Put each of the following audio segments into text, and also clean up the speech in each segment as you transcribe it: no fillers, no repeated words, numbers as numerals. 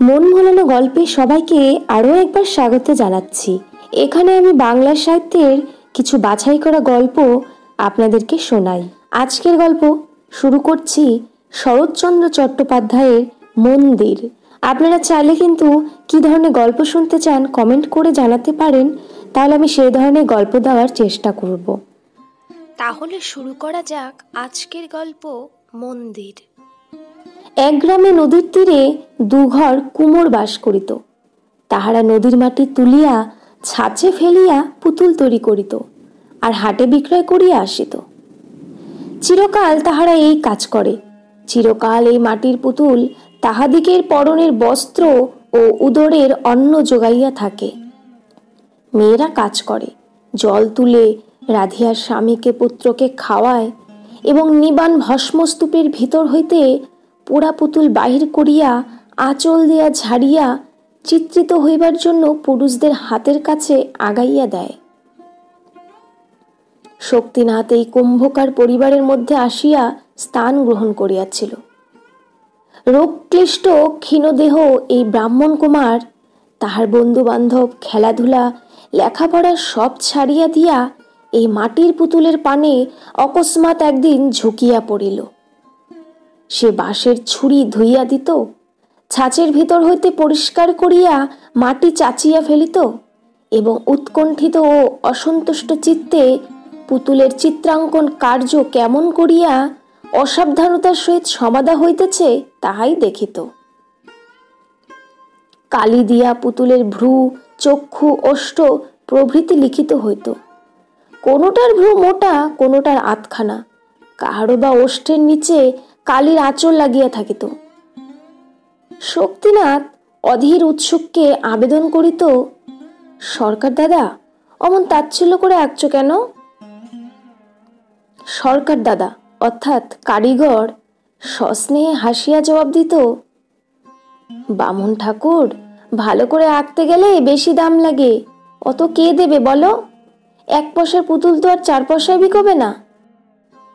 মন ভোলানো গল্পে সবাইকে আরও একবার স্বাগত জানাচ্ছি। এখানে আমি বাংলা সাহিত্যের কিছু বাছাই করা গল্প আপনাদেরকে শোনাই। আজকের গল্প শুরু করছি শরৎচন্দ্র চট্টোপাধ্যায়ের মন্দির। আপনারা চাইলে কিন্তু কী ধরনের গল্প শুনতে চান কমেন্ট করে জানাতে পারেন, তাহলে আমি সেই ধরনের গল্প দেওয়ার চেষ্টা করব। তাহলে শুরু করা যাক আজকের গল্প মন্দির। এক গ্রামে নদীর তীরে দুঘর কুমোর বাস করিত। তাহারা নদীর মাটি তুলিয়া ছাঁচে ফেলিয়া পুতুল তৈরি করিত আর হাটে বিক্রয় করিয়া আসিত। চিরকাল তাহারা এই কাজ করে। চিরকাল এই মাটির পুতুল তাহাদিগের পরনের বস্ত্র ও উদরের অন্ন যোগাইয়া থাকে। মেয়েরা কাজ করে, জল তুলে রাধিয়ার স্বামীকে পুত্রকে খাওয়ায় এবং নিবান ভস্মস্তূপের ভিতর হইতে পোড়া পুতুল বাহির করিয়া আঁচল দিয়া ঝাড়িয়া চিত্রিত হইবার জন্য পুরুষদের হাতের কাছে আগাইয়া দেয়। শক্তিনাথ এই কুম্ভকার পরিবারের মধ্যে আসিয়া স্থান গ্রহণ করিয়াছিল। রোগক্লিষ্ট ক্ষীণদেহ এই ব্রাহ্মণ কুমার তাহার বন্ধু বান্ধব, খেলাধুলা, লেখাপড়া সব ছাড়িয়া দিয়া এই মাটির পুতুলের পানে অকস্মাৎ একদিন ঝুঁকিয়া পড়িল। সে বাঁশের ছুরি ধুইয়া দিত, ছাঁচের ভিতর হইতে পরিষ্কার করিয়া মাটি চাচিয়া ফেলিত এবং উৎকণ্ঠিত ও অসন্তুষ্ট চিত্তে পুতুলের চিত্রাঙ্কন কার্য কেমন করিয়া অসাবধানতার সহিত সমাধা হইতেছে তাহাই দেখিত। কালি দিয়া পুতুলের ভ্রু, চক্ষু, ওষ্ঠ প্রভৃতি লিখিত হইত। কোনোটার ভ্রু মোটা, কোনোটার আধখানা, কাহারো বা ওষ্ঠের নিচে কালির আঁচল লাগিয়া থাকিত। শক্তিনাথ অধীর উৎসুককে আবেদন করিত, সরকার দাদা, অমন তাচ্ছিল্য করে আঁকছো কেন? সরকার দাদা অর্থাৎ কারিগর সস্নেহে হাসিয়া জবাব দিত, বামুন ঠাকুর, ভালো করে আঁকতে গেলে বেশি দাম লাগে, অত কে দেবে বলো? 1 পয়সার পুতুল তো আর 4 পয়সায় বিকবে না।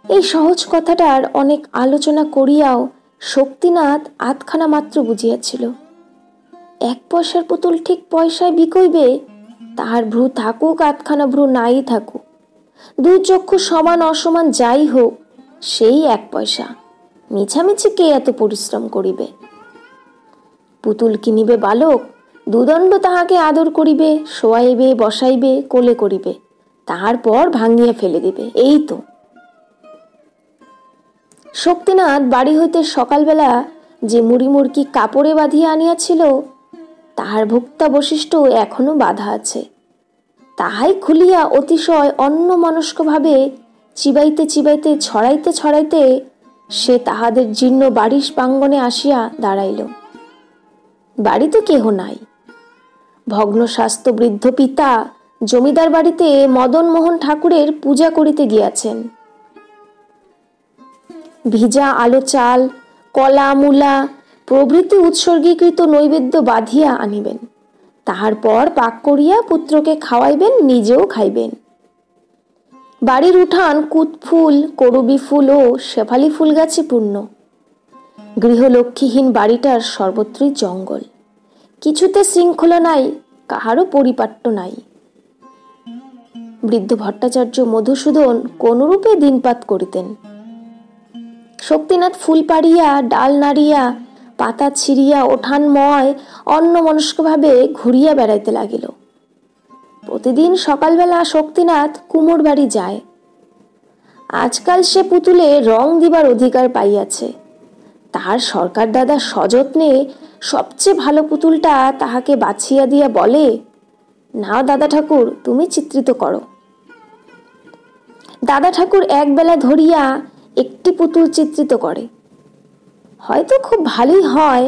এই সহজ কথাটার অনেক আলোচনা করিয়াও শক্তিনাথ আধখানা মাত্র বুঝিয়াছিল। 1 পয়সার পুতুল ঠিক পয়সায় বিকইবে, তাহার ভ্রু থাকুক আধখানা ভ্রু নাই থাকুক, 2 চক্ষু সমান অসমান যাই হোক, সেই 1 পয়সা। মিছামিছি কে এত পরিশ্রম করিবে? পুতুল কিনিবে বালক, 2 দণ্ড তাহাকে আদর করিবে, শোয়াইবে, বসাইবে, কোলে করিবে, তাহার পর ভাঙিয়া ফেলে দিবে, এই তো। শক্তিনাথ বাড়ি হইতে সকালবেলা যে মুড়ি মুড়কি কাপড়ে বাঁধিয়া আনিয়াছিল, তাহার ভুক্তাবশিষ্ট এখনো বাঁধা আছে। তাহাই খুলিয়া অতিশয় অন্যমনস্কভাবে চিবাইতে চিবাইতে, ছড়াইতে ছড়াইতে সে তাহাদের জীর্ণ বাড়ির প্রাঙ্গণে আসিয়া দাঁড়াইল। বাড়িতে কেহ নাই। ভগ্ন স্বাস্থ্য বৃদ্ধ পিতা জমিদার বাড়িতে মদন মোহন ঠাকুরের পূজা করিতে গিয়াছেন। ভিজা আলো চাল, কলা, মূলা প্রভৃতি উৎসর্গীকৃত নৈবেদ্য বাঁধিয়া আনিবেন, তাহার পর পাক করিয়া পুত্রকে খাওয়াইবেন, নিজেও খাইবেন। বাড়ির উঠান কুতফুল, করবি ফুল ও শেফালি ফুল গাছে পূর্ণ। গৃহলক্ষ্মীহীন বাড়িটার সর্বত্রই জঙ্গল, কিছুতে শৃঙ্খলা নাই, কাহারও পরিপাট্য নাই। বৃদ্ধ ভট্টাচার্য মধুসূদন কোনরূপে দিনপাত করিতেন। শক্তিনাথ ফুল পাড়িয়া, ডাল নাড়িয়া, পাতা ছিঁড়িয়া ওঠানময় অন্যমনস্কভাবে ঘুরিয়া বেড়াইতে লাগিল। প্রতিদিন সকালবেলা শক্তিনাথ কুমোর বাড়ি যায়। আজকাল সে পুতুলে রং দিবার অধিকার পাইয়াছে। তাহার সরকার দাদা সযত্নে সবচেয়ে ভালো পুতুলটা তাহাকে বাছিয়া দিয়া বলে, নাও দাদা ঠাকুর, তুমি চিত্রিত করো। দাদা ঠাকুর একবেলা ধরিয়া একটি পুতুল চিত্রিত করে। হয়তো খুব ভালোই হয়,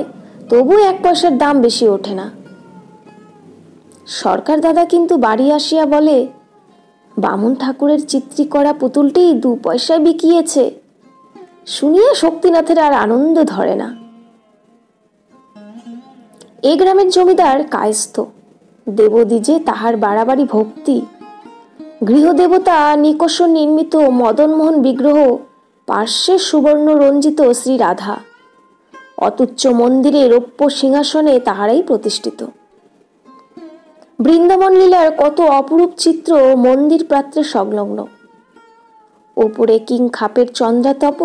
তবু 1 পয়সার দাম বেশি ওঠে না। সরকার দাদা কিন্তু বাড়ি আসিয়া বলে, বামুন ঠাকুরের চিত্রি করা পুতুলটি 2 পয়সায় বিকিয়েছে। শুনিয়া শক্তিনাথের আর আনন্দ ধরে না। এ গ্রামের জমিদার কায়স্থ, দেবদ্বিজে তাহার বাড়াবাড়ি ভক্তি। গৃহদেবতা নিকষ নির্মিত মদনমোহন বিগ্রহ, পার্শ্বে সুবর্ণ রঞ্জিত শ্রী রাধা, অতুচ্চ মন্দিরে রৌপ্য সিংহাসনে তাহারাই প্রতিষ্ঠিত। বৃন্দাবন লীলার কত অপরূপ চিত্র মন্দির প্রাত্রে সংলগ্ন। ওপরে কিং খাপের চন্দ্রাতপ,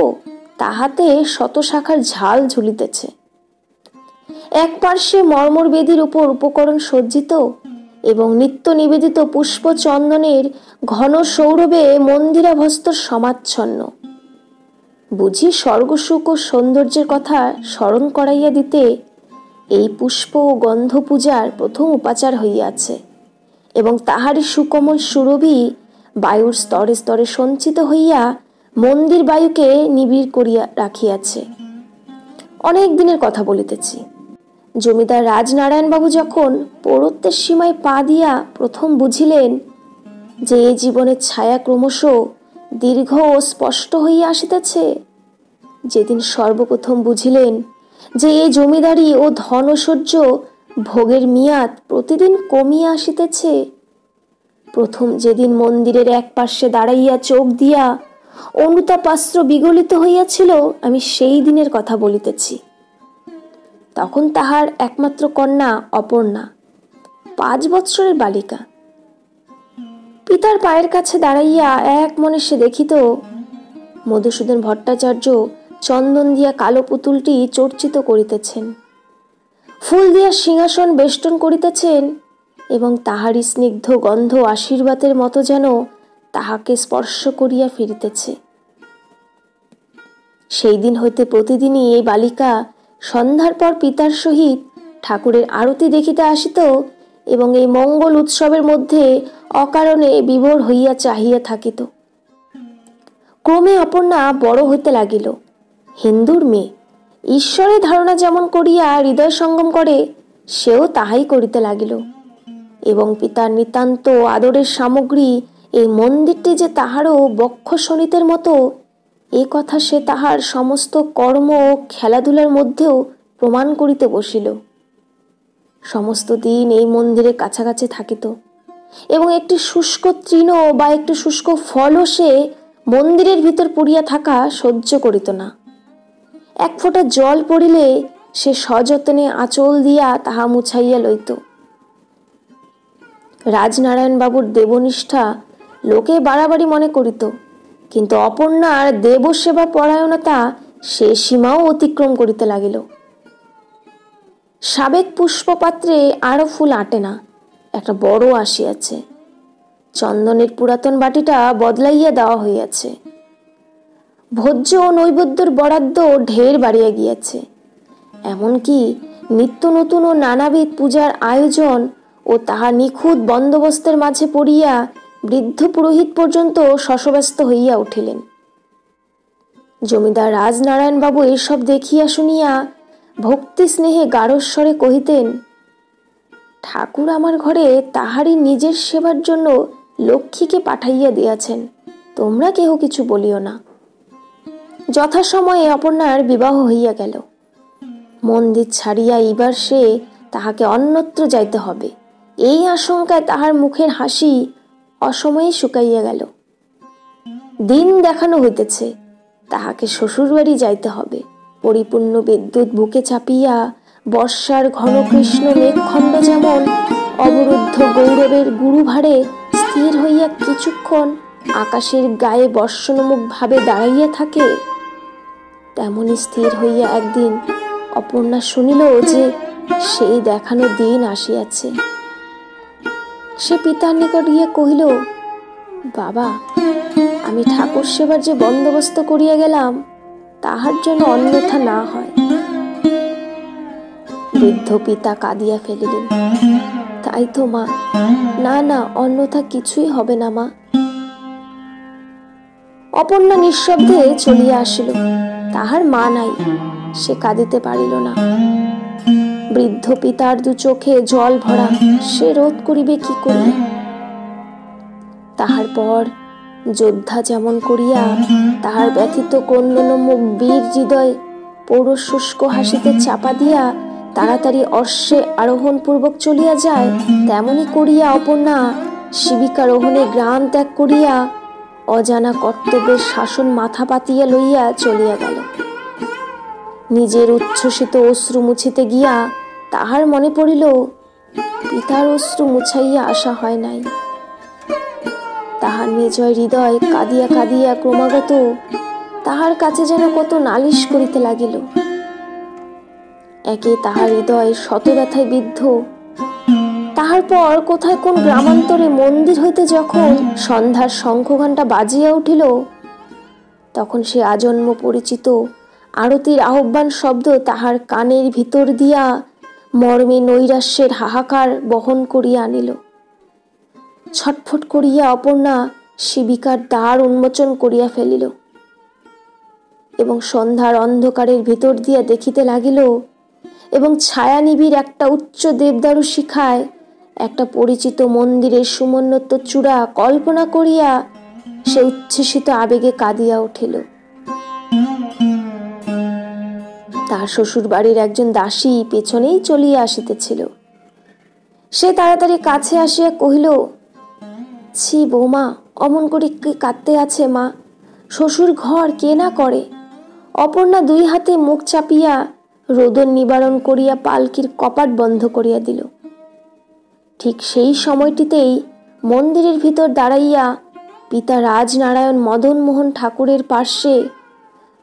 তাহাতে শত শাখার ঝাল ঝুলিতেছে। এক পার্শ্বে মর্মর বেদির উপর উপকরণ সজ্জিত এবং নিত্য নিবেদিত পুষ্প চন্দনের ঘন সৌরভে মন্দিরাভস্তর সমাচ্ছন্ন। বুঝি স্বর্গসুখ ও সৌন্দর্যের কথা স্মরণ করাইয়া দিতে এই পুষ্প ও গন্ধ পূজার প্রথম উপাচার হইয়াছে এবং তাহারই সুকোমল সুরভি বায়ুর স্তরে স্তরে সঞ্চিত হইয়া মন্দির বায়ুকে নিবিড় করিয়া রাখিয়াছে। অনেক দিনের কথা বলিতেছি। জমিদার রাজনারায়ণ বাবু যখন পৌরত্বের সীমায় পা দিয়া প্রথম বুঝিলেন যে এই জীবনের ছায়া ক্রমশ দীর্ঘ ও স্পষ্ট হইয়া আসিতেছে, যেদিন সর্বপ্রথম বুঝিলেন যে এই জমিদারি ও ধনৈশ্বর্য ভোগের মেয়াদ প্রতিদিন কমিয়া আসিতেছে, প্রথম যেদিন মন্দিরের এক পার্শ্বে দাঁড়াইয়া চোখ দিয়া অনুতাপাস্ত্র বিগলিত হইয়াছিল, আমি সেই দিনের কথা বলিতেছি। তখন তাহার একমাত্র কন্যা অপর্ণা 5 বৎসরের বালিকা। পিতার পায়ের কাছে দাঁড়াইয়া এক মনে সে দেখিত মধুসূদন ভট্টাচার্য চন্দন দিয়া কালো পুতুলটি চর্চিত করিতেছেন, ফুল দিয়া সিংহাসন বেষ্টন করিতেছেন এবং তাহারই স্নিগ্ধ গন্ধ আশীর্বাদের মতো যেন তাহাকে স্পর্শ করিয়া ফিরিতেছে। সেই দিন হইতে প্রতিদিনই এই বালিকা সন্ধ্যার পর পিতার সহিত ঠাকুরের আরতি দেখিতে আসিত এবং এই মঙ্গল উৎসবের মধ্যে অকারণে বিভোর হইয়া চাহিয়া থাকিত। ক্রমে অপর্ণা বড় হইতে লাগিল। হিন্দুর মেয়ে ঈশ্বরের ধারণা যেমন করিয়া হৃদয় সঙ্গম করে, সেও তাহাই করিতে লাগিল এবং পিতার নিতান্ত আদরের সামগ্রী এই মন্দিরটি যে তাহারও বক্ষ শোণিতের মতো, এ কথা সে তাহার সমস্ত কর্ম ও খেলাধুলার মধ্যেও প্রমাণ করিতে বসিল। সমস্ত দিন এই মন্দিরের কাছাকাছি থাকিত এবং একটি শুষ্ক তৃণ বা একটি শুষ্ক ফলও সে মন্দিরের ভিতর পড়িয়া থাকা সহ্য করিত না। এক ফোঁটা জল পড়িলে সে সযত্নে আঁচল দিয়া তাহা মুছাইয়া লইত। রাজনারায়ণ বাবুর দেবনিষ্ঠা লোকে বাড়াবাড়ি মনে করিত, কিন্তু অপর্ণার দেবসেবা পরায়ণতা সে সীমাও অতিক্রম করিতে লাগিল। সাবেক পুষ্পপাত্রে আরো ফুল আটে না, একটা বড় আসিয়াছে। চন্দনের পুরাতন বাটিটা বদলাইয়া দেওয়া হইয়াছে। ভোজ্য ও নৈবেদ্যর বরাদ্দ ঢের বাড়িয়া গিয়াছে। এমনকি নিত্য নতুন ও নানাবিধ পূজার আয়োজন ও তাহার নিখুঁত বন্দোবস্তের মাঝে পড়িয়া বৃদ্ধ পুরোহিত পর্যন্ত শশব্যস্ত হইয়া উঠিলেন। জমিদার রাজনারায়ণ বাবু এসব দেখিয়া শুনিয়া ভক্তি স্নেহে গাঢ়স্বরে কহিতেন, ঠাকুর আমার ঘরে তাহারই নিজের সেবার জন্য লক্ষ্মীকে পাঠাইয়া দিয়াছেন, তোমরা কেহ কিছু বলিও না। যথাসময়ে অপর্ণার বিবাহ হইয়া গেল। মন্দির ছাড়িয়া এইবার সে তাহাকে অন্যত্র যাইতে হবে, এই আশঙ্কায় তাহার মুখের হাসি অসময়ে শুকাইয়া গেল। দিন দেখানো হইতেছে তাহাকে শ্বশুর বাড়ি যাইতে হবে। পরিপূর্ণ বিদ্যুৎ বুকে চাপিয়া বর্ষার ঘন কৃষ্ণ মেঘখণ্ড যেমন অবরুদ্ধ গৌরবের গুরুভারে স্থির হইয়া কিছুক্ষণ আকাশের গায়ে বর্ষণমুখ ভাবে দাঁড়াইয়া থাকে, তেমনি স্থির হইয়া একদিন অপর্ণা শুনিল যে সেই দেখানো দিন আসিয়াছে। সে পিতার নিকট গিয়া কহিল, বাবা, আমি ঠাকুর সেবার যে বন্দোবস্ত করিয়া গেলাম, তাহার যেন অন্যথা না হয়। বৃদ্ধ পিতা কাঁদিয়া ফেলিলেন। তাই তো মা, না না, অন্যথা কিছুই হবে না মা। অপর্ণা নিঃশব্দে চলিয়া আসিল। তাহার মা নাই, সে কাঁদিতে পারিল না। বৃদ্ধ পিতার দু চোখে জল ভরা, সে রোধ করিবে কি করিয়া? তাহার পর যোদ্ধা যেমন করিয়া তাহার ব্যথিত ক্রন্দনমুখ বীর হৃদয় পৌর শুষ্ক হাসিতে চাপা দিয়া তাড়াতাড়ি অশ্বে আরোহণ পূর্বক চলিয়া যায়, তেমনি করিয়া অপর্ণা শিবিকারোহণে গ্রাম ত্যাগ করিয়া অজানা কর্তব্যের শাসন মাথা পাতিয়া লইয়া চলিয়া গেল। নিজের উচ্ছ্বসিত অশ্রু মুছিতে গিয়া তাহার মনে পড়িল পিতার অশ্রু মুছাইয়া আসা হয় নাই। তাহার নির্জয় হৃদয় কাঁদিয়া কাঁদিয়া ক্রমাগত তাহার কাছে যেন কত নালিশ করিতে লাগিল। একে তাহার হৃদয় শত ব্যথায় বিদ্ধ, তাহার পর কোথায় কোন গ্রামান্তরে মন্দির হইতে যখন সন্ধ্যার শঙ্খঘণ্টা বাজিয়া উঠিল, তখন সে আজন্ম পরিচিত আরতির আহ্বান শব্দ তাহার কানের ভিতর দিয়া মর্মে নৈরাশ্যের হাহাকার বহন করিয়া আনিল। ছটফট করিয়া অপর্ণা শিবিকার দ্বার উন্মোচন করিয়া ফেলিল এবং সন্ধ্যার অন্ধকারের ভিতর দিয়া দেখিতে লাগিল এবং ছায়া নিবিড় একটা উচ্চ দেবদারু শিখায় একটা পরিচিত মন্দিরের সুমন্বত চূড়া কল্পনা করিয়া সে উচ্ছ্বসিত আবেগে কাঁদিয়া উঠিল। তার শ্বশুর বাড়ির একজন দাসী পেছনেই চলিয়া আসিতেছিল। সে তাড়াতাড়ি কাছে আসিয়া কহিল, ছি বৌমা, অমন করে কি কাঁদতে আছে মা? শ্বশুর ঘর কে না করে? অপর্ণা দুই হাতে মুখ চাপিয়া রোদন নিবারণ করিয়া পালকির কপাট বন্ধ করিয়া দিল। ঠিক সেই সময়টিতেই মন্দিরের ভিতর দাঁড়াইয়া পিতা রাজনারায়ণ মদন মোহন ঠাকুরের পার্শ্বে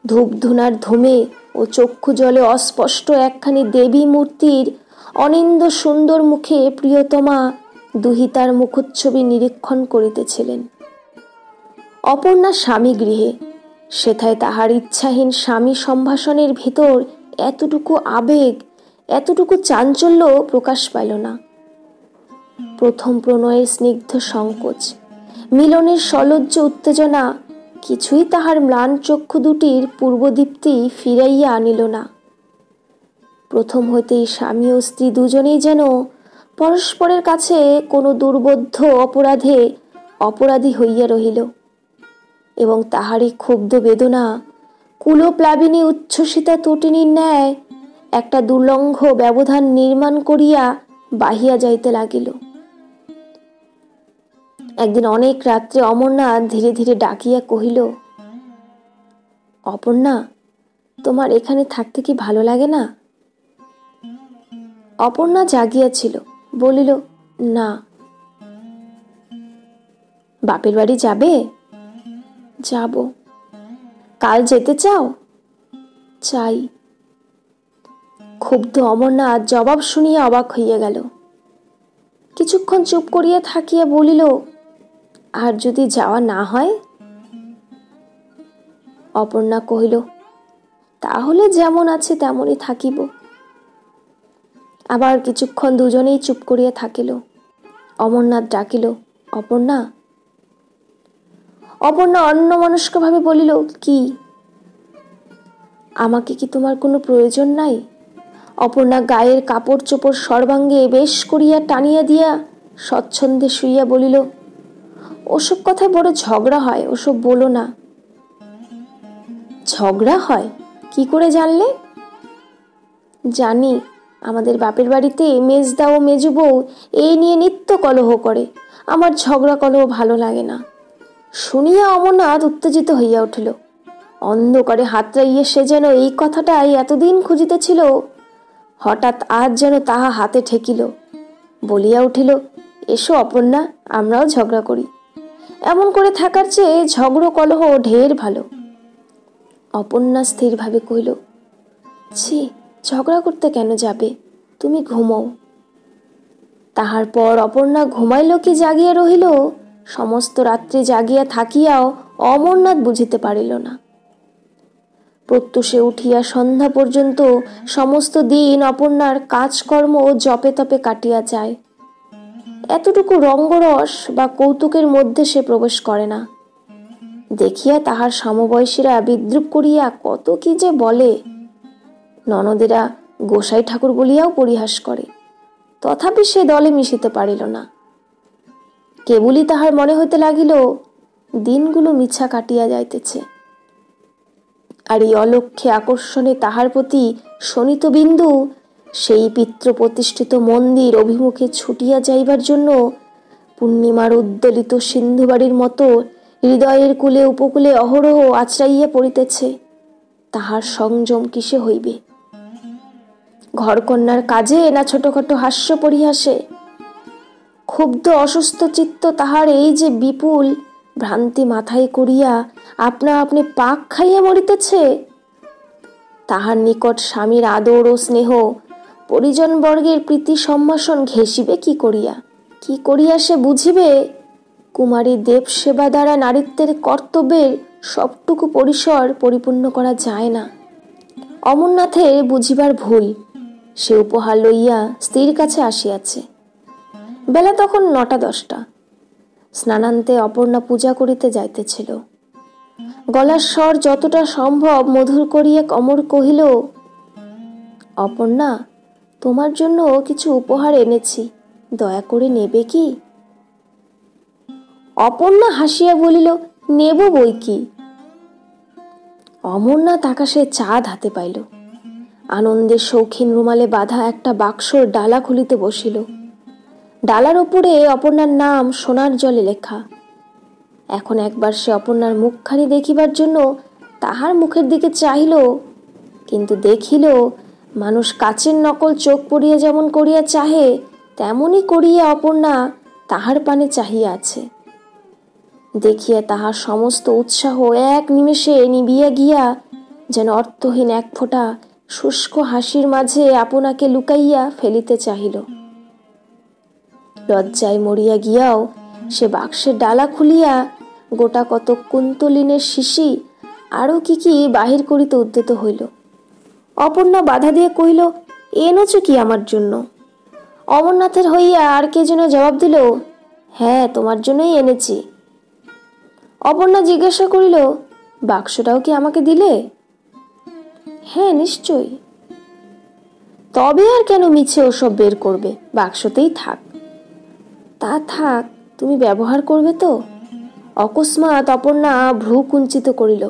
ধূপধুনার ধুমে ও চক্ষু জলে অস্পষ্ট একখানি দেবী মূর্তির অনিন্দ সুন্দর মুখে প্রিয়তমা দুহিতার মুখচ্ছবি নিরীক্ষণ করিতেছিলেন। অপর্ণা স্বামী গৃহে, সেথায় তাহার ইচ্ছাহীন স্বামী সম্ভাষণের ভিতর এতটুকু আবেগ, এতটুকু চাঞ্চল্য প্রকাশ পাইল না। প্রথম প্রণয়ের স্নিগ্ধ সংকোচ, মিলনের সলজ্জ উত্তেজনা কিছুই তাহার ম্লান চক্ষু দুটির পূর্বদীপ্তি ফিরাইয়া আনিল না। প্রথম হইতেই স্বামী ও স্ত্রী দুজনেই যেন পরস্পরের কাছে কোনো দুর্বোধ্য অপরাধে অপরাধী হইয়া রহিল এবং তাহারই ক্ষুব্ধ বেদনা কুলপ্লাবিনী উচ্ছ্বসিতা তটিনীর ন্যায় একটা দুর্লঙ্ঘ ব্যবধান নির্মাণ করিয়া বাহিয়া যাইতে লাগিল। একদিন অনেক রাত্রে অমরনাথ ধীরে ধীরে ডাকিয়া কহিল, অপর্ণা, তোমার এখানে থাকতে কি ভালো লাগে না? অপর্ণা জাগিয়াছিল, বলিল, না। বাপের বাড়ি যাবে? যাব। কাল যেতে চাও? চাই। ক্ষুব্ধ অমরনাথ জবাব শুনিয়া অবাক হইয়া গেল। কিছুক্ষণ চুপ করিয়া থাকিয়া বলিল, আর যদি যাওয়া না হয়? অপর্ণা কহিল, তাহলে যেমন আছে তেমনই থাকিব। আবার কিছুক্ষণ দুজনেই চুপ করিয়া থাকিল। অমরনাথ ডাকিল, অপর্ণা। অপর্ণা অন্যমনস্কভাবে বলিল, কি? আমাকে কি তোমার কোনো প্রয়োজন নাই? অপর্ণা গায়ের কাপড় চোপড় সর্বাঙ্গে বেশ করিয়া টানিয়া দিয়া স্বচ্ছন্দে শুইয়া বলিল, ওসব কথায় বড় ঝগড়া হয়, ওসব বলো না। ঝগড়া হয়? কি করে জানলে? জানি, আমাদের বাপের বাড়িতে মেজদা ও মেজু বউ এই নিয়ে নিত্য কলহ করে। আমার ঝগড়া কলহ ভালো লাগে না। শুনিয়া অমরনাথ উত্তেজিত হইয়া উঠিল। অন্ধকারে হাতড়াইয়া সে যেন এই কথাটাই এতদিন খুঁজিতেছিল, হঠাৎ আজ যেন তাহা হাতে ঠেকিল। বলিয়া উঠিল, এসো অপর্ণা, আমরাও ঝগড়া করি। এমন করে থাকার চেয়ে ঝগড়ো কলহ ঢের ভালো। অপর্ণা স্থিরভাবে কহিল, ছি, ঝগড়া করতে কেন যাবে? তুমি ঘুমোও। তাহার পর অপর্ণা ঘুমাইল কি জাগিয়া রহিল, সমস্ত রাত্রি জাগিয়া থাকিয়াও অমরনাথ বুঝিতে পারিল না। প্রত্যুষে উঠিয়া সন্ধ্যা পর্যন্ত সমস্ত দিন অপর্ণার কাজকর্ম ও জপে তপে কাটিয়া যায়। এতটুকু রঙ্গরস বা কৌতুকের মধ্যে সে প্রবেশ করে না। দেখিয়া তাহার সমবয়সীরা বিদ্রুপ করিয়া কত কি যে বলে। ননদেরা গোসাই ঠাকুর বলিয়াও পরিহাস করে। তথাপি সে দলে মিশিতে পারিল না। কেবলই তাহার মনে হইতে লাগিল দিনগুলো মিছা কাটিয়া যাইতেছে, আর এই অলক্ষ্যে আকর্ষণে তাহার প্রতি শোণিত বিন্দু সেই পিতৃ প্রতিষ্ঠিত মন্দির অভিমুখে ছুটিয়া যাইবার জন্য পূর্ণিমার উদ্দোলিত সিন্ধুবাড়ির মতো হৃদয়ের কূলে উপকূলে অহরহ আছড়াইয়া পড়িতেছে। তাহার সংযম কিসে হইবে? ঘরকন্যার কাজে না ছোটখাটো হাস্য পরিহাসে? ক্ষুব্ধ অসুস্থ চিত্ত তাহার এই যে বিপুল ভ্রান্তি মাথায় করিয়া আপনা আপনি পাক খাইয়া মরিতেছে, তাহার নিকট স্বামীর আদর ও স্নেহ, পরিজনবর্গের প্রীতি সম্ভাষণ ঘেঁষিবে কি করিয়া? কি করিয়া সে বুঝিবে কুমারী দেব সেবা দ্বারা নারীত্বের কর্তব্যের সবটুকু পরিসর পরিপূর্ণ করা যায় না? অমরনাথের বুঝিবার ভুল। সে উপহার লইয়া স্ত্রীর কাছে আসিয়াছে। বেলা তখন 9টা-10টা। স্নানান্তে অপর্ণা পূজা করিতে যাইতেছিল। গলার স্বর যতটা সম্ভব মধুর করিয়া অমর কহিল, অপর্ণা, তোমার জন্য কিছু উপহার এনেছি, দয়া করে নেবে কি? অপর্ণা হাসিয়া বলিল, নেব বই কি। অমরনাথ আকাশে চাঁদ হাতে পাইল। আনন্দের শৌখিন রুমালে বাঁধা একটা বাক্সর ডালা খুলিতে বসিল। ডালার ওপরে অপর্ণার নাম সোনার জলে লেখা। এখন একবার সে অপর্ণার মুখখানি দেখিবার জন্য তাহার মুখের দিকে চাহিল, কিন্তু দেখিল মানুষ কাচের নকল চোখ পড়িয়া যেমন করিয়া চাহে তেমনি করিয়া অপর্ণা তাহার পানে চাহিয়া আছে। দেখিয়া তাহার সমস্ত উৎসাহ এক নিমেষে নিবিয়া গিয়া যেন অর্থহীন এক ফোঁটা শুষ্ক হাসির মাঝে আপনাকে লুকাইয়া ফেলিতে চাহিল। লজ্জায় মরিয়া গিয়াও সে বাক্সের ডালা খুলিয়া গোটা কত কুন্তলিনের শিশি আরো কি কি বাহির করিতে উদ্যত হইল। অপর্ণা বাধা দিয়ে কহিল, এনেছ কি আমার জন্য? অমরনাথের হইয়া আর কে যেন জবাব দিল, হ্যাঁ, তোমার জন্যই এনেছি। অপর্ণা জিজ্ঞাসা করিল, বাক্সটাও কি আমাকে দিলে? হ্যাঁ, নিশ্চয়ই। তবে আর কেন মিছে ওসব বের করবে? বাক্সতেই থাক। তা থাক, তুমি ব্যবহার করবে তো? অকস্মাৎ অপর্ণা ভ্রু কুঞ্চিত করিল।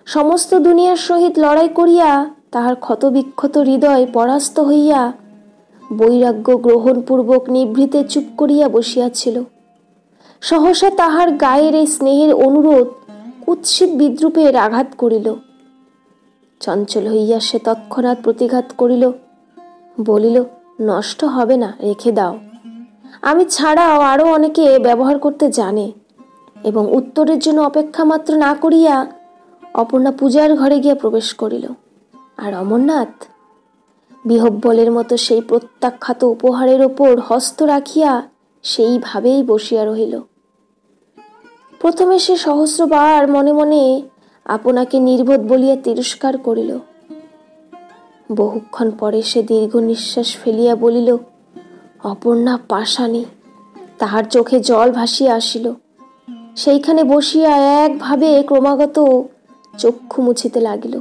সমস্ত দুনিয়ার সহিত লড়াই করিয়া তাহার ক্ষতবিক্ষত হৃদয় পরাস্ত হইয়া বৈরাগ্য গ্রহণপূর্বক নিভৃতে চুপ করিয়া বসিয়াছিল। সহসা তাহার গায়ের এই স্নেহের অনুরোধ কুৎসিত বিদ্রুপের আঘাত করিল। চঞ্চল হইয়া সে তৎক্ষণাৎ প্রতিঘাত করিল, বলিল, নষ্ট হবে না, রেখে দাও। আমি ছাড়াও আরো অনেকে ব্যবহার করতে জানে। এবং উত্তরের জন্য অপেক্ষা মাত্র না করিয়া অপর্ণা পূজার ঘরে গিয়া প্রবেশ করিল। আর অমরনাথ বিহব্বলের মতো সেই প্রত্যাখ্যাত উপহারের ওপর হস্ত রাখিয়া সেইভাবেই বসিয়া রহিল। প্রথমে সে সহস্রবার মনে মনে আপনাকে নির্বোধ বলিয়া তিরস্কার করিল। বহুক্ষণ পরে সে দীর্ঘ নিঃশ্বাস ফেলিয়া বলিল, অপর্ণা পাষাণী। তাহার চোখে জল ভাসিয়া আসিল। সেইখানে বসিয়া একভাবে ক্রমাগত চক্ষু মুছিতে লাগিল।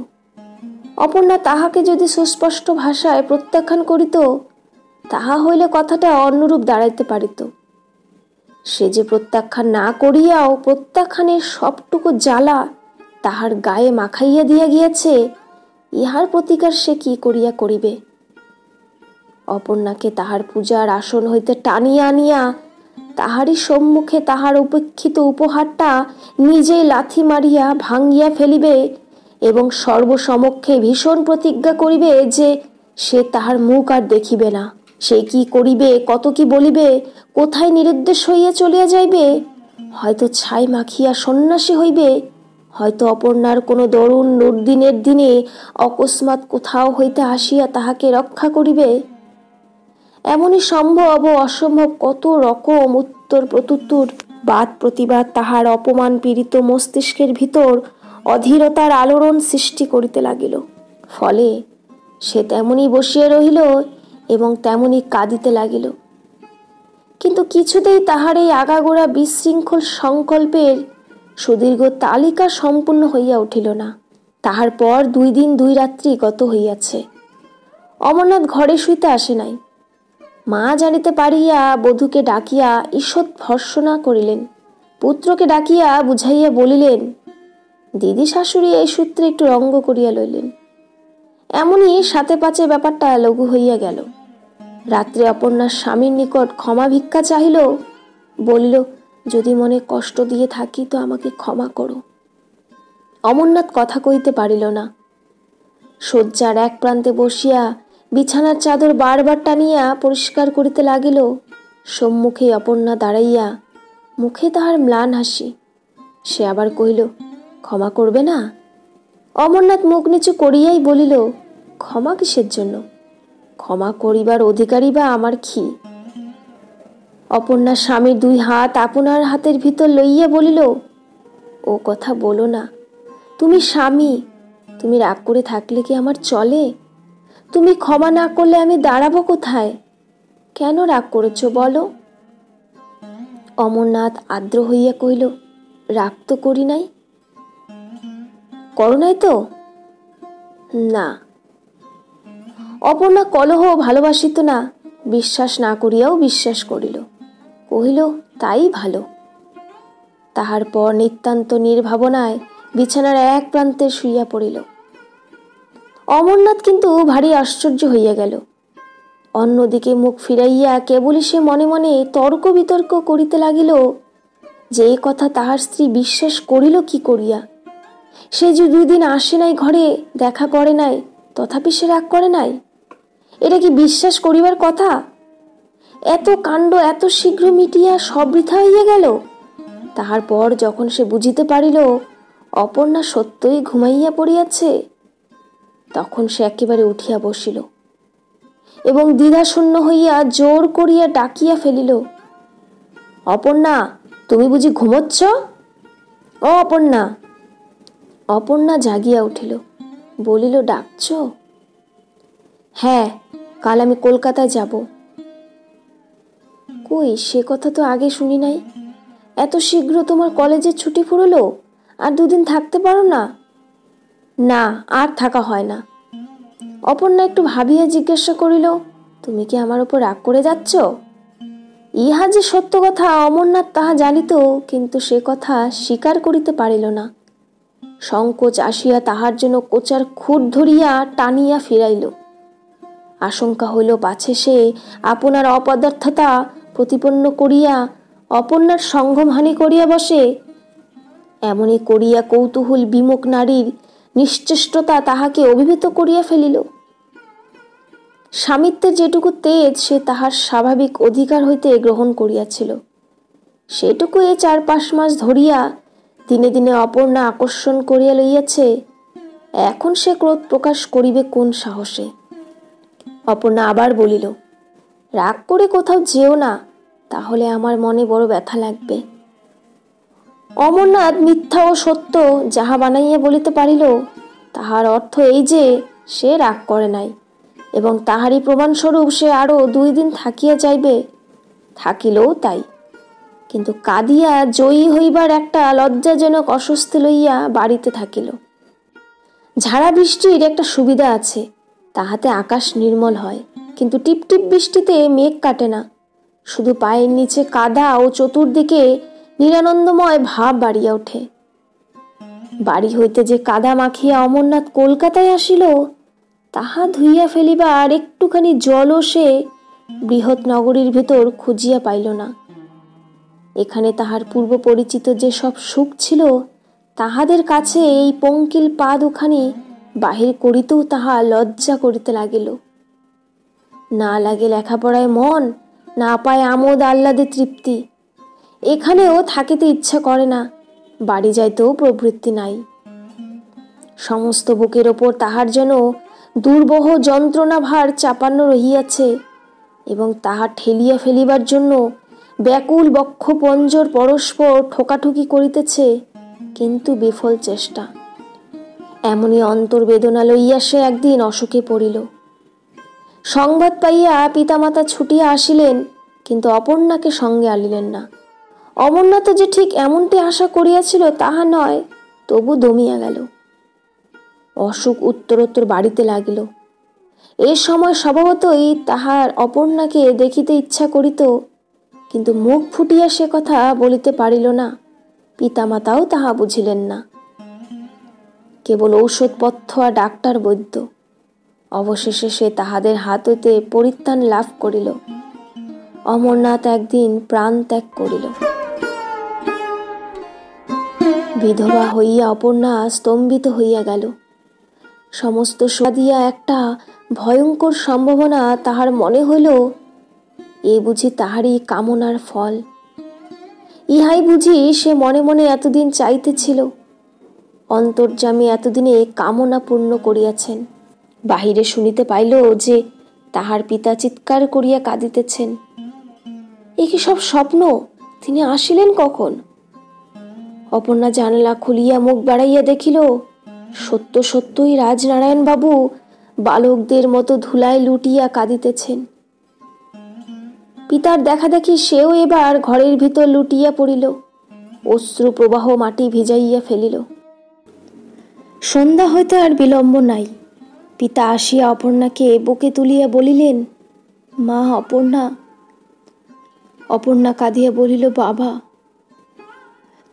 অপর্ণা তাহাকে যদি সুস্পষ্ট ভাষায় প্রত্যাখ্যান করিত, তাহা হইলে কথাটা অন্যরূপ দাঁড়াইতে পারিত। সে যে প্রত্যাখ্যান না করিয়াও প্রত্যাখ্যানের সবটুকু জ্বালা তাহার গায়ে মাখাইয়া দিয়া গিয়াছে, ইহার প্রতিকার সে কি করিয়া করিবে? অপর্ণাকে তাহার পূজার আসন হইতে টানিয়া আনিয়া তাহারই সম্মুখে তাহার উপেক্ষিত উপহারটা নিজেই লাথি মারিয়া ভাঙ্গিয়া ফেলিবে এবং সর্বসমক্ষে ভীষণ প্রতিজ্ঞা করিবে যে সে তাহার মুখ আর দেখিবে না। সে কি করিবে, কত কি বলিবে, কোথায় নিরুদ্দেশ হইয়া চলিয়া যাইবে, হয়তো ছাই মাখিয়া সন্ন্যাসী হইবে, হয়তো অপর্ণার কোনো দরুণ দুর্দিনের দিনে অকস্মাৎ কোথাও হইতে আসিয়া তাহাকে রক্ষা করিবে। এমনই সম্ভব ও অসম্ভব কত রকম উত্তর প্রত্যুত্তর বাদ প্রতিবাদ তাহার অপমান পীড়িত মস্তিষ্কের ভিতর অধীরতার আলোড়ন সৃষ্টি করিতে লাগিল। ফলে সে তেমনি বসিয়া রহিল এবং তেমনি কাঁদিতে লাগিল। কিন্তু কিছুতেই তাহার এই আগাগোড়া বিশৃঙ্খল সংকল্পের সুদীর্ঘ তালিকা সম্পূর্ণ হইয়া উঠিল না। তাহার পর 2 দিন 2 রাত্রি গত হইয়াছে। অমরনাথ ঘরে শুইতে আসে নাই। মা জানিতে পারিয়া বধূকে ডাকিয়া ঈষৎ ভর্ৎসনা করিলেন। পুত্রকে ডাকিয়া বুঝাইয়া বলিলেন, দিদি শাশুড়ি এই সূত্রে একটু রঙ্গ করিয়া লইলেন। এমনই সাথে পাচে ব্যাপারটা লঘু হইয়া গেল। রাত্রে অপর্ণার স্বামীর নিকট ক্ষমা ভিক্ষা চাহিল। বলিল, যদি মনে কষ্ট দিয়ে থাকি তো আমাকে ক্ষমা করো। অমরনাথ কথা কইতে পারিল না। শয্যার এক প্রান্তে বসিয়া বিছানার চাদর বারবার টানিয়া পরিষ্কার করিতে লাগিল। সম্মুখে অপর্ণা দাঁড়াইয়া, মুখে তাহার ম্লান হাসি। সে আবার কহিল, ক্ষমা করবে না? অমরনাথ মুখ নিচু করিয়াই বলিল, ক্ষমা কিসের জন্য? ক্ষমা করিবার অধিকারী বা আমার কি? অপর্ণা স্বামীর দুই হাত আপনার হাতের ভিতর লইয়া বলিল, ও কথা বলো না। তুমি স্বামী, তুমি রাগ করে থাকলে কি আমার চলে? তুমি ক্ষমা না করলে আমি দাঁড়াবো কোথায়? কেন রাগ করেছ বলো? অমরনাথ আর্দ্র হইয়া কহিল, রাগ তো করি নাই। করো নাই তো? না। অপর্ণা কলহ ভালোবাসিত না, বিশ্বাস না করিয়াও বিশ্বাস করিল। কহিল, তাই ভালো। তাহার পর নিতান্ত নির্ভাবনায় বিছানার এক প্রান্তে শুইয়া পড়িল। অমরনাথ কিন্তু ভারী আশ্চর্য হইয়া গেল। অন্যদিকে মুখ ফিরাইয়া কেবলই সে মনে মনে তর্ক বিতর্ক করিতে লাগিল যে এই কথা তাহার স্ত্রী বিশ্বাস করিল কি করিয়া। সে যে 2 দিন আসে নাই, ঘরে দেখা করে নাই, তথাপি সে রাগ করে নাই। এটা কি বিশ্বাস করিবার কথা? এত কাণ্ড এত শীঘ্র মিটিয়া সব বৃথা হইয়া গেল। তাহার পর যখন সে বুঝিতে পারিল অপর্ণা সত্যই ঘুমাইয়া পড়িয়াছে, তখন সে একেবারে উঠিয়া বসিল এবং দ্বিধাশূন্য হইয়া জোর করিয়া ডাকিয়া ফেলিল, অপর্ণা, তুমি বুঝি ঘুমোচ্ছ? ও অপর্ণা! অপর্ণা জাগিয়া উঠিল, বলিল, ডাকছ? হ্যাঁ, কাল আমি কলকাতায় যাব। কই, সে কথা তো আগে শুনি নাই। এত শীঘ্র তোমার কলেজের ছুটি ফুরলো? আর 2 দিন থাকতে পারো না? না, আর থাকা হয় না। অপর্ণা একটু ভাবিয়া জিজ্ঞাসা করিল, তুমি কি আমার উপর রাগ করে যাচ্ছ? ইহা যে সত্য কথা অমরনাথ তাহা জানিত, কিন্তু সে কথা স্বীকার করিতে পারিল না। সংকোচ আসিয়া তাহার জন্য কোচার খুঁট ধরিয়া টানিয়া ফিরাইল। আশঙ্কা হইল পাছে সে আপনার অপদার্থতা প্রতিপন্ন করিয়া অপর্ণার সংঘমহানি করিয়া বসে। এমনি করিয়া কৌতূহল বিমুখ নারীর নিশ্চেষ্টতা তাহাকে অভিভূত করিয়া ফেলিল। স্বামিত্বের যেটুকু তেজ সে তাহার স্বাভাবিক অধিকার হইতে গ্রহণ করিয়াছিল, সেটুকু 4-5 মাস ধরিয়া দিনে দিনে অপর্ণা আকর্ষণ করিয়া লইয়াছে। এখন সে ক্রোধ প্রকাশ করিবে কোন সাহসে? অপর্ণা আবার বলিল, রাগ করে কোথাও যেও না, তাহলে আমার মনে বড় ব্যথা লাগবে। অমরনাথ মিথ্যা ও সত্য যাহা বানাইয়া বলিতে পারিল, তাহার অর্থ এই যে সে রাগ করে নাই, এবং তাহারই প্রমাণস্বরূপ সে আরো 2 দিন থাকিয়া যাইবে। থাকিলেও তাই, কিন্তু কাঁদিয়া জয়ী হইবার একটা লজ্জাজনক অস্বস্তি লইয়া বাড়িতে থাকিল। ঝাড়া বৃষ্টির একটা সুবিধা আছে, তাহাতে আকাশ নির্মল হয়, কিন্তু টিপটিপ বৃষ্টিতে মেঘ কাটে না। শুধু পায়ের নিচে কাদা ও চতুর্দিকে নিরানন্দময় ভাব বাড়িয়া ওঠে। বাড়ি হইতে যে কাদা মাখিয়া অমরনাথ কলকাতায় আসিল, তাহা ধুইয়া ফেলিবার একটুখানি জলও সে বৃহৎ নগরীর ভেতর খুঁজিয়া পাইল না। এখানে তাহার পূর্ব পরিচিত যে সব সুখ ছিল, তাহাদের কাছে এই পঙ্কিল পা দুখানি বাহির করিতেও তাহা লজ্জা করিতে লাগিল। না লাগে লেখাপড়ায় মন, না পায় আমোদ আহ্লাদে তৃপ্তি। এখানেও থাকিতে ইচ্ছা করে না, বাড়ি যাইতেও প্রবৃত্তি নাই। সমস্ত বুকের ওপর তাহার যেন দুর্বহ যন্ত্রণা ভার চাপান্ন রহিয়াছে, এবং তাহা ঠেলিয়া ফেলিবার জন্য ব্যাকুল বক্ষ পঞ্জর পরস্পর ঠোকাঠুকি করিতেছে, কিন্তু বিফল চেষ্টা। এমনি অন্তর্বেদনা লইয়া সে একদিন অশোকে পড়িল। সংবাদ পাইয়া পিতামাতা ছুটিয়া আসিলেন, কিন্তু অপর্ণাকে সঙ্গে আনিলেন না। অমরনাথ যে ঠিক এমনটি আশা করিয়াছিল তাহা নয়, তবু দমিয়া গেল। অসুখ উত্তরোত্তর বাড়িতে লাগিল। এই সময় স্বভাবতই তাহার অপর্ণাকে দেখিতে ইচ্ছা করিত, কিন্তু মুখ ফুটিয়া সে কথা বলিতে পারিল না। পিতামাতাও তাহা বুঝিলেন না। কেবল ঔষধপথ্য আর ডাক্তার বৈদ্য। অবশেষে সে তাহাদের হাত হইতে পরিত্রাণ লাভ করিল। অমরনাথ একদিন প্রাণ ত্যাগ করিল। বিধবা হইয়া অপর্ণা স্তম্ভিত হইয়া গেল। সমস্ত দিয়া একটা ভয়ঙ্কর সম্ভাবনা তাহার মনে হইল, এ বুঝি তাহারই কামনার ফল। ইহাই বুঝি সে মনে মনে এতদিন চাইতেছিল। অন্তর্যামী এতদিনে কামনা পূর্ণ করিয়াছেন। বাহিরে শুনিতে পাইল যে তাহার পিতা চিৎকার করিয়া কাঁদিতেছেন। এ কি সব স্বপ্ন? তিনি আসিলেন কখন? অপর্ণা জানলা খুলিয়া মুখ বাড়াইয়া দেখিল, সত্য সত্যই রাজনারায়ণ বাবু বালকদের মতো ধুলায় লুটিয়া কাঁদিতেছেন। পিতার দেখা দেখি সেও এবার ঘরের ভিতর লুটিয়া পড়িল, অশ্রু প্রবাহ মাটি ভিজাইয়া ফেলিল। সন্ধ্যা হইতে আর বিলম্ব নাই। পিতা আসিয়া অপর্ণাকে বুকে তুলিয়া বলিলেন, মা অপর্ণা। অপর্ণা কাঁদিয়া বলিল, বাবা,